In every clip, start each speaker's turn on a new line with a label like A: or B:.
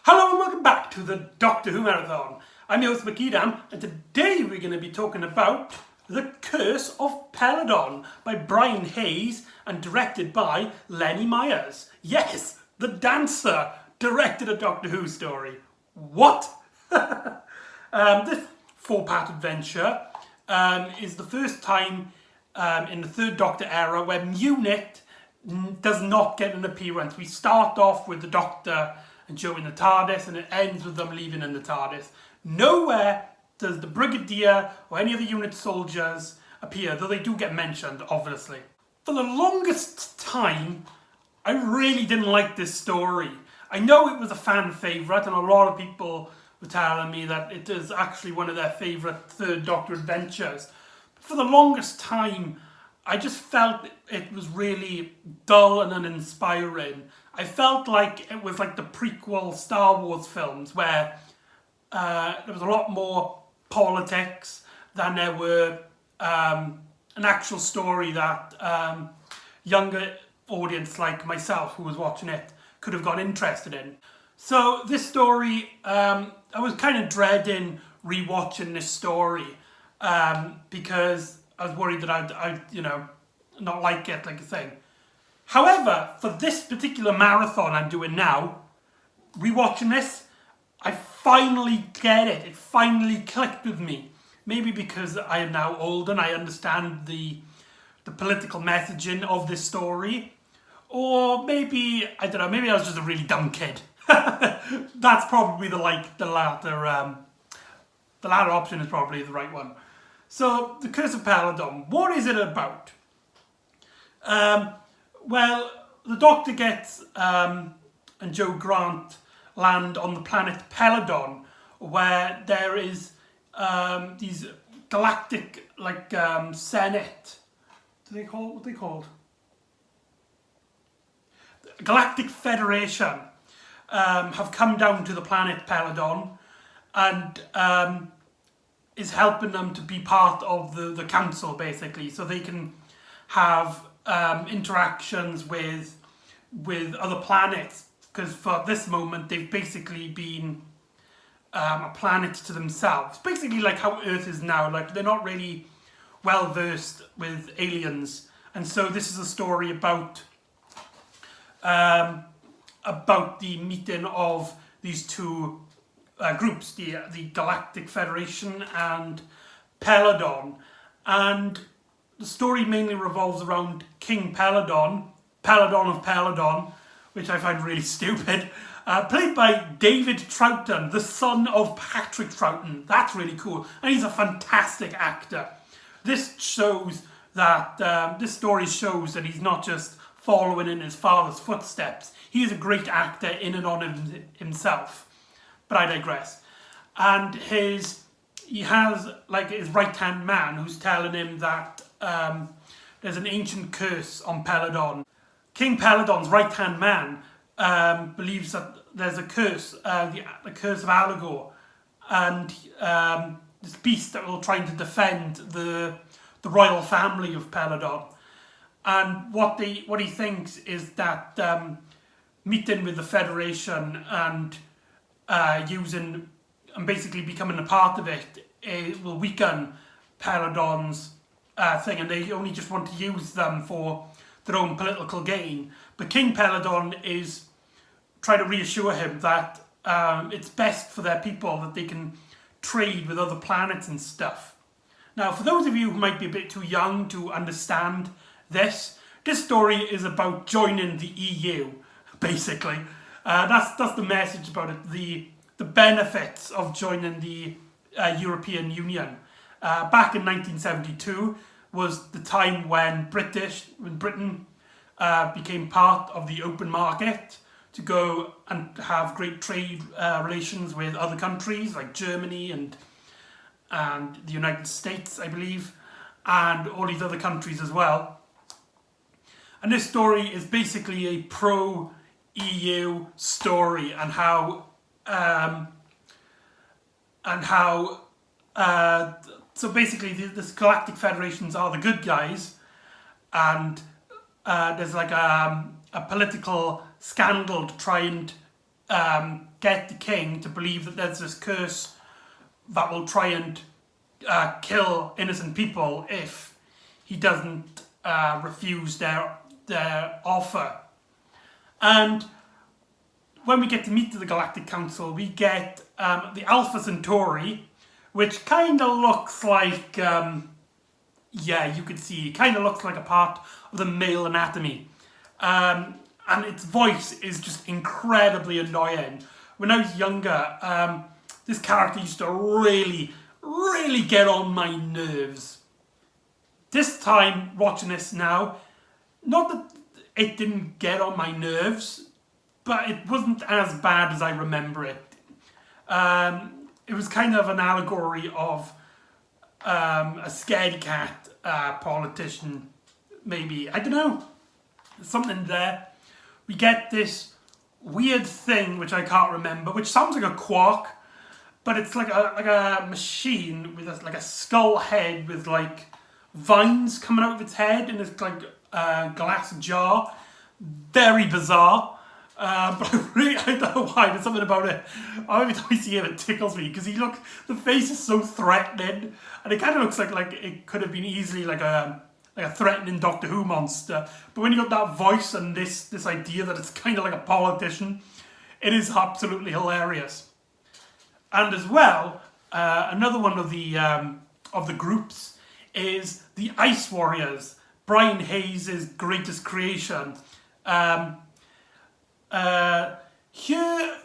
A: Hello and welcome back to the Doctor Who Marathon. I'm your host McEdam, and today we're going to be talking about The Curse of Peladon by Brian Hayes and directed by Lenny Myers. Yes, the dancer directed a Doctor Who story. What? This four-part adventure is the first time in the Third Doctor era where Munit does not get an appearance. We start off with the Doctor and Joe in the TARDIS, and it ends with them leaving in the TARDIS. Nowhere does the Brigadier or any of the unit soldiers appear, though they do get mentioned, obviously. For the longest time, I really didn't like this story. I know it was a fan favourite, and a lot of people were telling me that it is actually one of their favourite Third Doctor adventures. But for the longest time, I just felt it was really dull and uninspiring. I felt like it was like the prequel Star Wars films where there was a lot more politics than there were an actual story that younger audience like myself who was watching it could have got interested in. So this story, I was kind of dreading rewatching this story because I was worried that I'd not like it, like a thing. However, for this particular marathon I'm doing now, rewatching this, I finally get it. It finally clicked with me. Maybe because I am now old and I understand the political messaging of this story. Or maybe, I don't know, maybe I was just a really dumb kid. That's probably the latter option is probably the right one. So, The Curse of Peladon, what is it about? Well, the Doctor gets and Joe Grant land on the planet Peladon, where there is these galactic, Senate. What are they called? Galactic Federation have come down to the planet Peladon and is helping them to be part of the council, basically, so they can have interactions with other planets, because for this moment they've basically been a planet to themselves, basically like how Earth is now. Like, they're not really well versed with aliens, and so this is a story about the meeting of these two groups, the Galactic Federation and Peladon. And the story mainly revolves around King Peladon of Peladon, which I find really stupid, played by David Troughton, the son of Patrick Troughton. That's really cool, and he's a fantastic actor. This shows that this story shows that he's not just following in his father's footsteps. He is a great actor in and on himself. But I digress. And he has like his right-hand man who's telling him that there's an ancient curse on Peladon. King Peladon's right-hand man believes that there's a curse, the curse of Allegor, and this beast that will try to defend the royal family of Peladon. And what he thinks is that meeting with the Federation and using and basically becoming a part of it will weaken Peladon's thing, and they only just want to use them for their own political gain. But King Peladon is trying to reassure him that it's best for their people, that they can trade with other planets and stuff. Now, for those of you who might be a bit too young to understand this story is about joining the EU, basically. That's the message about it. The benefits of joining the European Union. Back in 1972 was the time when Britain became part of the open market to go and have great trade relations with other countries like Germany and the United States, I believe, and all these other countries as well. And this story is basically a pro-EU story, and how so basically this Galactic Federations are the good guys, and there's like a political scandal to try and get the king to believe that there's this curse that will try and kill innocent people if he doesn't refuse their offer. And when we get to meet the Galactic Council, we get the Alpha Centauri, which kind of looks like, yeah, you could see, it kind of looks like a part of the male anatomy. And its voice is just incredibly annoying. When I was younger, this character used to really, really get on my nerves. This time, watching this now, not that it didn't get on my nerves, but it wasn't as bad as I remember it. It was kind of an allegory of a scaredy cat politician, maybe. I don't know. There's something there. We get this weird thing, which I can't remember, which sounds like a quark, but it's like a machine with like a skull head with like vines coming out of its head, and it's like a glass jar. Very bizarre. But I don't know why, there's something about it. Every time I see him, it tickles me, because the face is so threatening, and it kind of looks like it could have been easily like a threatening Doctor Who monster. But when you got that voice and this idea that it's kind of like a politician, it is absolutely hilarious. And as well, another one of the groups is the Ice Warriors, Brian Hayes' greatest creation. Here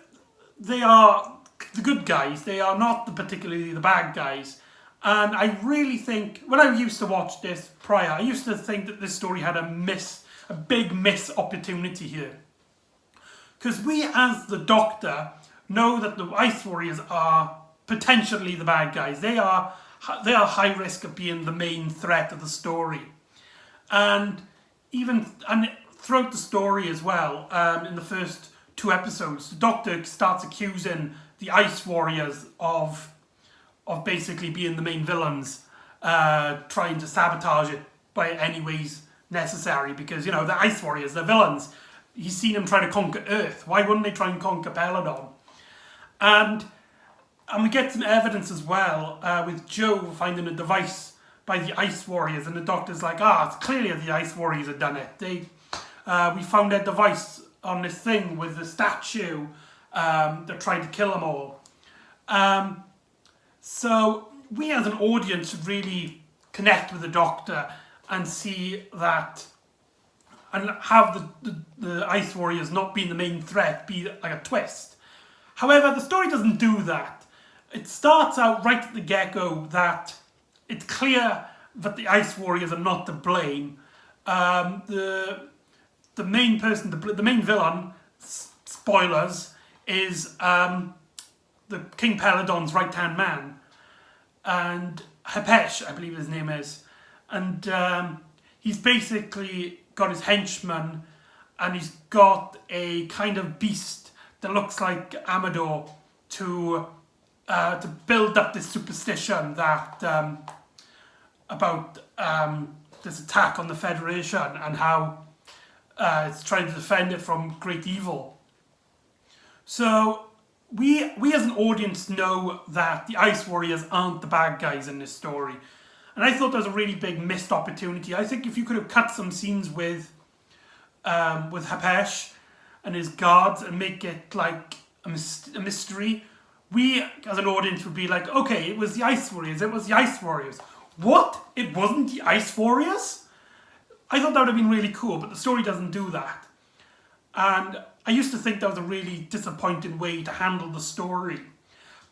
A: they are the good guys. They are not particularly the bad guys. And I really think, when I used to watch this prior, I used to think that this story had a big miss opportunity here. Because we, as the Doctor, know that the Ice Warriors are potentially the bad guys. They are high risk of being the main threat of the story. And throughout the story as well, in the first 2 episodes, the Doctor starts accusing the Ice Warriors of basically being the main villains, trying to sabotage it by any ways necessary, because, you know, the Ice Warriors, they're villains. He's seen them try to conquer Earth. Why wouldn't they try and conquer Peladon? And we get some evidence as well, with Joe finding a device by the Ice Warriors, and the Doctor's like, it's clearly the Ice Warriors have done it. We found their device on this thing with the statue that tried to kill them all. So we as an audience should really connect with the Doctor and see that, and have the Ice Warriors not being the main threat be like a twist. However, the story doesn't do that. It starts out right at the get-go that it's clear that the Ice Warriors are not to blame. The main person, the main villain, spoilers, is the King Peladon's right-hand man. And Hapesh, I believe his name is. And he's basically got his henchman, and he's got a kind of beast that looks like Amador to build up this superstition that about this attack on the Federation and how it's trying to defend it from great evil. So we as an audience know that the Ice Warriors aren't the bad guys in this story. And I thought that was a really big missed opportunity. I think if you could have cut some scenes with Hapesh and his guards and make it like a mystery, we as an audience would be like, okay, it was the Ice Warriors, it was the Ice Warriors. What? It wasn't the Ice Warriors? I thought that would have been really cool, but the story doesn't do that. And I used to think that was a really disappointing way to handle the story.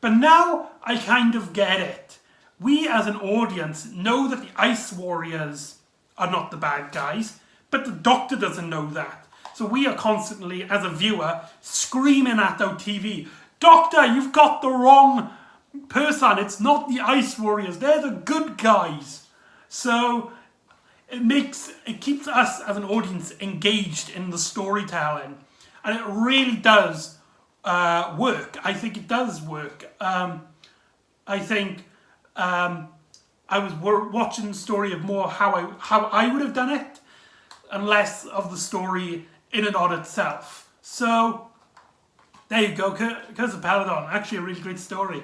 A: But now I kind of get it. We as an audience know that the Ice Warriors are not the bad guys, but the Doctor doesn't know that. So we are constantly, as a viewer, screaming at our TV, Doctor, you've got the wrong person. It's not the Ice Warriors. They're the good guys. So it keeps us as an audience engaged in the storytelling. And it really does work. I think it does work. I think I was watching the story of more how I would have done it, and less of the story in and on itself. So there you go, Curse of Peladon. Actually a really great story.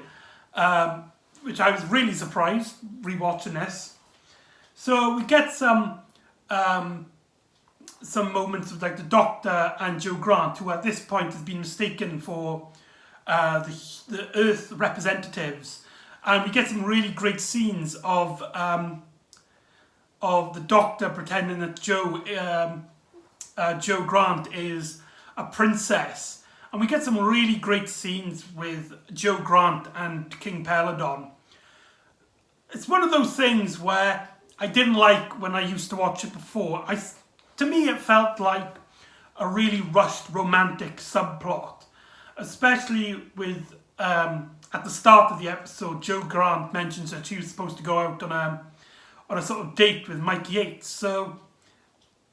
A: Which I was really surprised rewatching this. So we get some moments of like the Doctor and Joe Grant, who at this point has been mistaken for the Earth representatives, and we get some really great scenes of the Doctor pretending that Joe Grant is a princess, and we get some really great scenes with Joe Grant and King Peladon. It's one of those things where I didn't like when I used to watch it before. To me, it felt like a really rushed romantic subplot, especially with at the start of the episode, Joe Grant mentions that she was supposed to go out on a sort of date with Mike Yates. So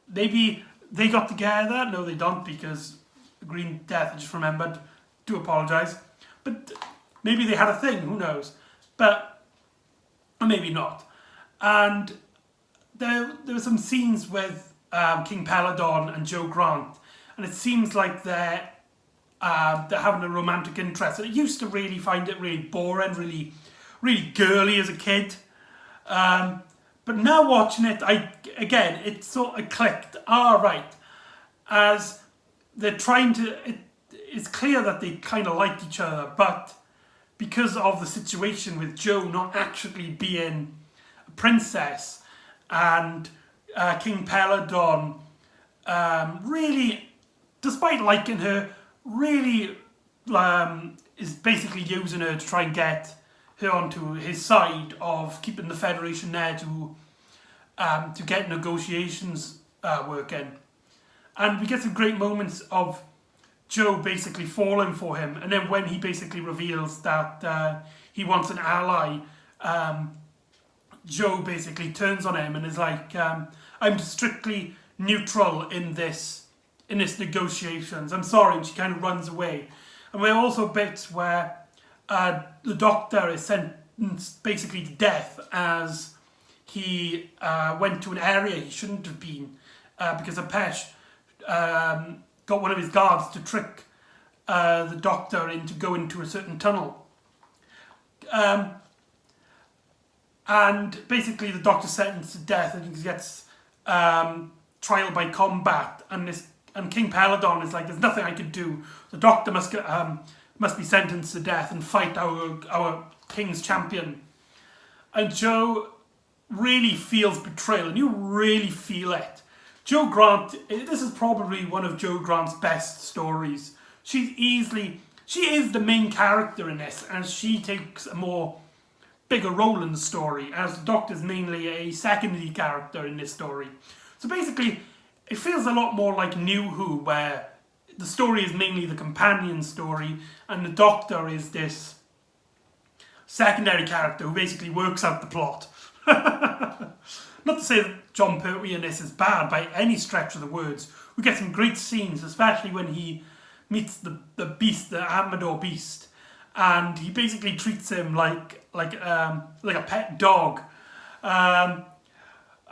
A: maybe they got together. No, they don't, because Green Death, I just remembered. Do apologise. But maybe they had a thing, who knows. But or maybe not. And there were some scenes with King Peladon and Joe Grant, and it seems like they're having a romantic interest. And I used to really find it really boring, really girly as a kid. But now watching it, it sort of clicked. Right, as they're trying to. It's clear that they kind of like each other, but because of the situation with Joe not actually being a princess, and King Peladon really, despite liking her, really is basically using her to try and get her onto his side of keeping the Federation there to get negotiations working. And we get some great moments of Joe basically falling for him, and then when he basically reveals that he wants an ally, Joe basically turns on him and is like, I'm strictly neutral in this negotiations. I'm sorry, and she kind of runs away. And there are also bits where the Doctor is sentenced basically to death as he went to an area he shouldn't have been because Apesh got one of his guards to trick the Doctor into going into a certain tunnel. And basically the Doctor's sentenced to death, and he gets trial by combat, and King Peladon is like, there's nothing I could do. The Doctor must be sentenced to death and fight our King's champion. And Joe really feels betrayal, and you really feel it. Joe Grant, this is probably one of Joe Grant's best stories. She is the main character in this, and she takes a bigger role in the story, as the Doctor's mainly a secondary character in this story. So basically, it feels a lot more like New Who, where the story is mainly the companion story, and the Doctor is this secondary character who basically works out the plot. Not to say that John Pertwee in this is bad by any stretch of the words. We get some great scenes, especially when he meets the beast, the Amador beast, and he basically treats him like a pet dog. I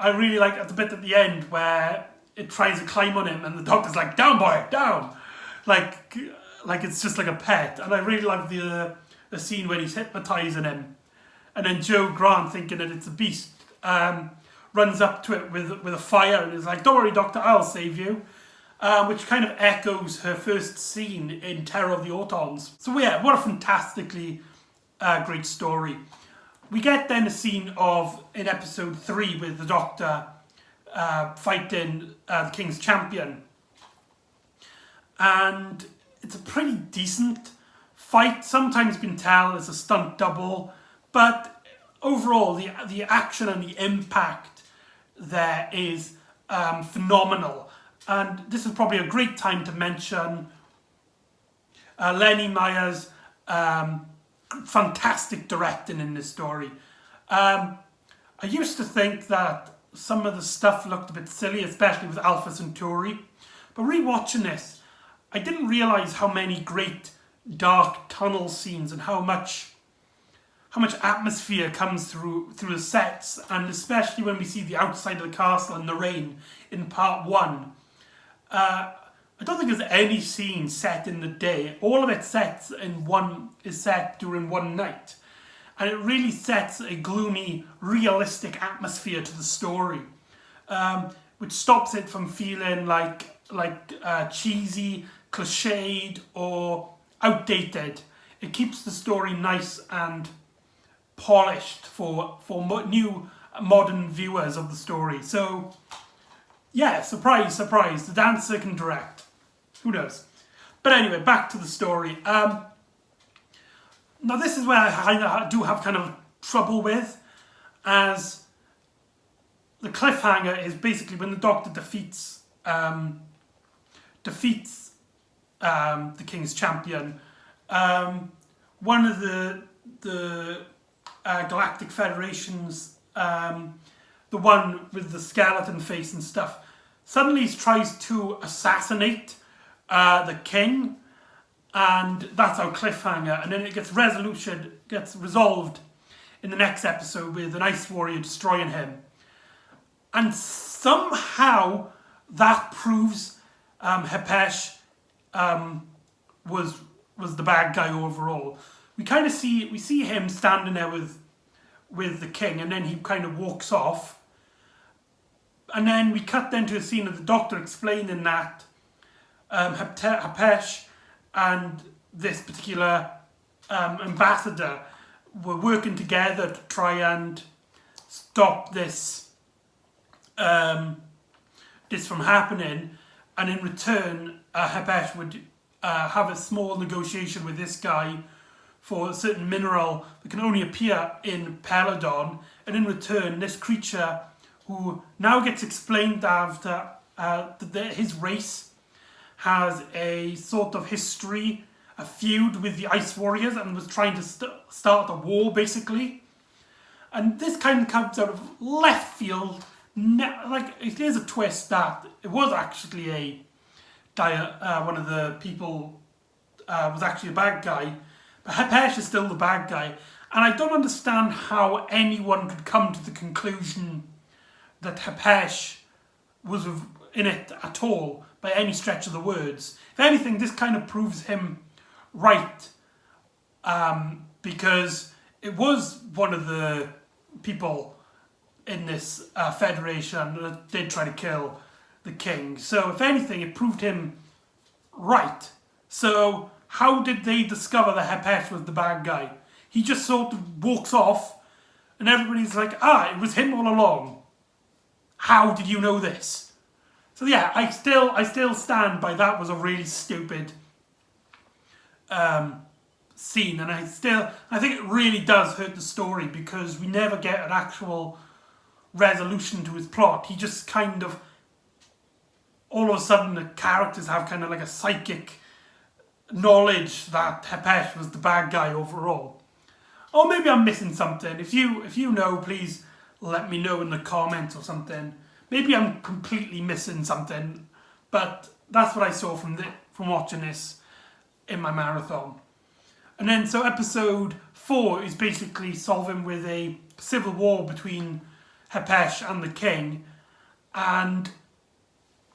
A: really like at the bit at the end where it tries to climb on him, and the Doctor's like, "Down, boy, down!" Like it's just like a pet. And I really like the scene where he's hypnotising him, and then Joe Grant, thinking that it's a beast, runs up to it with a fire and is like, "Don't worry, Doctor, I'll save you," which kind of echoes her first scene in Terror of the Autons. So yeah, what a fantastically great story. We get then a scene in episode 3 with the Doctor fighting the King's champion, and it's a pretty decent fight. Sometimes been tell as a stunt double, but overall the action and the impact there is phenomenal. And this is probably a great time to mention Lenny Meyer's fantastic directing in this story. I used to think that some of the stuff looked a bit silly, especially with Alpha Centauri, but rewatching this, I didn't realise how many great dark tunnel scenes and how much atmosphere comes through the sets, and especially when we see the outside of the castle in the rain in part 1. I don't think there's any scene set in the day. All of it is set during one night. And it really sets a gloomy, realistic atmosphere to the story, which stops it from feeling like cheesy, cliched, or outdated. It keeps the story nice and polished for new modern viewers of the story. So, yeah, surprise, surprise. The dancer can direct. Who knows? But anyway, back to the story. Now this is where I do have kind of trouble with, as the cliffhanger is basically when the Doctor defeats the King's Champion. One of the Galactic Federation's, the one with the skeleton face and stuff, suddenly tries to assassinate the King. And that's our cliffhanger, and then it gets resolved in the next episode with an Ice Warrior destroying him. And somehow that proves Hepesh was the bad guy overall. We see him standing there with the King, and then he kind of walks off. And then we cut then to a scene of the Doctor explaining that Hepesh and this particular ambassador were working together to try and stop this from happening, and in return Hepesh would have a small negotiation with this guy for a certain mineral that can only appear in Peladon, and in return this creature, who now gets explained after his race has a sort of history, a feud with the Ice Warriors, and was trying to start a war, basically. And this kind of comes out of left field. There's a twist that it was actually one of the people was actually a bad guy, but Hepesh is still the bad guy. And I don't understand how anyone could come to the conclusion that Hepesh was in it at all, by any stretch of the words. If anything, this kind of proves him right, because it was one of the people in this federation that did try to kill the King. So if anything, it proved him right. So how did they discover that Hepesh was the bad guy? He just sort of walks off, and everybody's like, it was him all along. How did you know this? So yeah, I still stand by that was a really stupid scene, and I think it really does hurt the story, because we never get an actual resolution to his plot. He just kind of, all of a sudden the characters have kind of like a psychic knowledge that Hepesh was the bad guy overall. Or maybe I'm missing something. If you know, please let me know in the comments or something. Maybe I'm completely missing something, but that's what I saw from watching this in my marathon. And then, so episode 4 is basically solving with a civil war between Hepesh and the King, and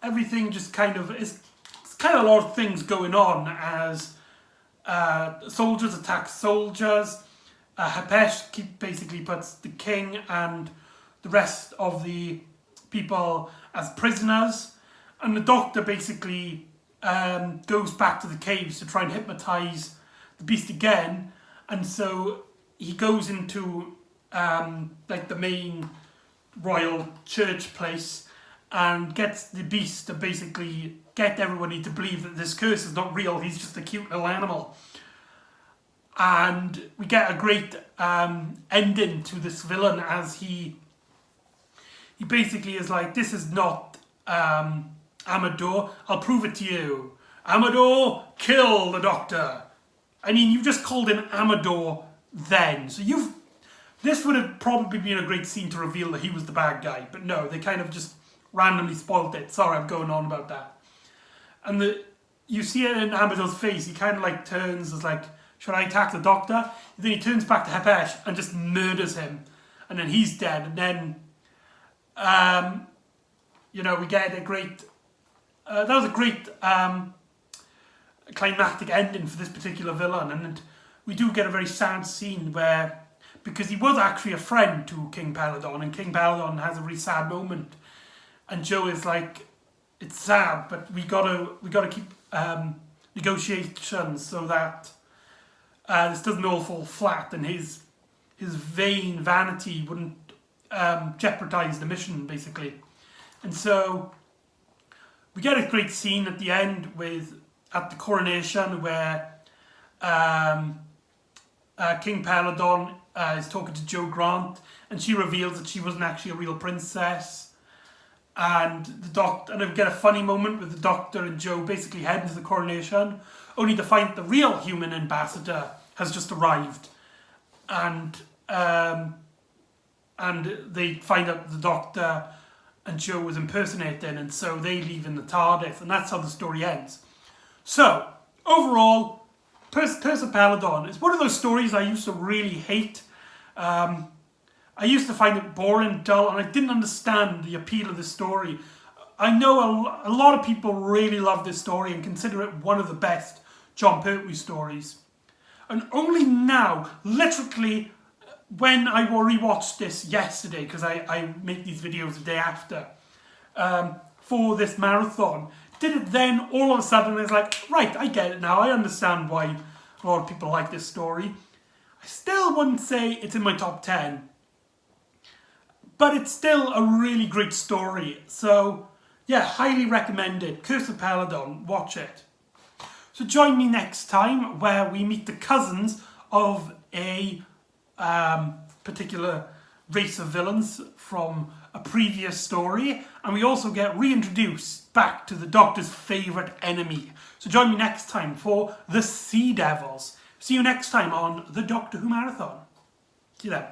A: everything just kind of it's kind of a lot of things going on as soldiers attack soldiers. Hepesh basically puts the King and the rest of the people as prisoners, and the Doctor basically goes back to the caves to try and hypnotise the beast again, and so he goes into the main royal church place and gets the beast to basically get everybody to believe that this curse is not real, he's just a cute little animal. And we get a great ending to this villain, as he basically is like, this is not Amador, I'll prove it to you. Amador, kill the Doctor. I mean, you just called him Amador then, so this would have probably been a great scene to reveal that he was the bad guy, but no, they kind of just randomly spoiled it. Sorry, I'm going on about that. And you see it in Amador's face, he kind of like turns as like, should I attack the Doctor? And then he turns back to Hepesh and just murders him, and then he's dead. And then, we get a great that was a great climactic ending for this particular villain, and we do get a very sad scene where, because he was actually a friend to King Peladon, and King Peladon has a really sad moment, and Joe is like, it's sad, but we gotta keep negotiations so that this doesn't all fall flat, and his vain vanity wouldn't jeopardize the mission, basically. And so we get a great scene at the end at the coronation where King Peladon is talking to Jo Grant, and she reveals that she wasn't actually a real princess. And and we get a funny moment with the Doctor and Jo basically heading to the coronation, only to find the real human ambassador has just arrived, and they find out the Doctor and Jo was impersonating, and so they leave in the TARDIS, and that's how the story ends. So overall, Curse of Peladon is one of those stories I used to really hate. I used to find it boring, dull, and I didn't understand the appeal of the story. I know a lot of people really love this story and consider it one of the best Jon Pertwee stories. And only now, literally, when I rewatched this yesterday, because I make these videos the day after, for this marathon, did it then all of a sudden, it's like, right, I get it now, I understand why a lot of people like this story. I still wouldn't say it's in my top 10, but it's still a really great story. So yeah, highly recommend it. Curse of Peladon, watch it. So join me next time where we meet the cousins of a particular race of villains from a previous story, and we also get reintroduced back to the Doctor's favourite enemy. So join me next time for the Sea Devils. See you next time on the Doctor Who Marathon. See you then.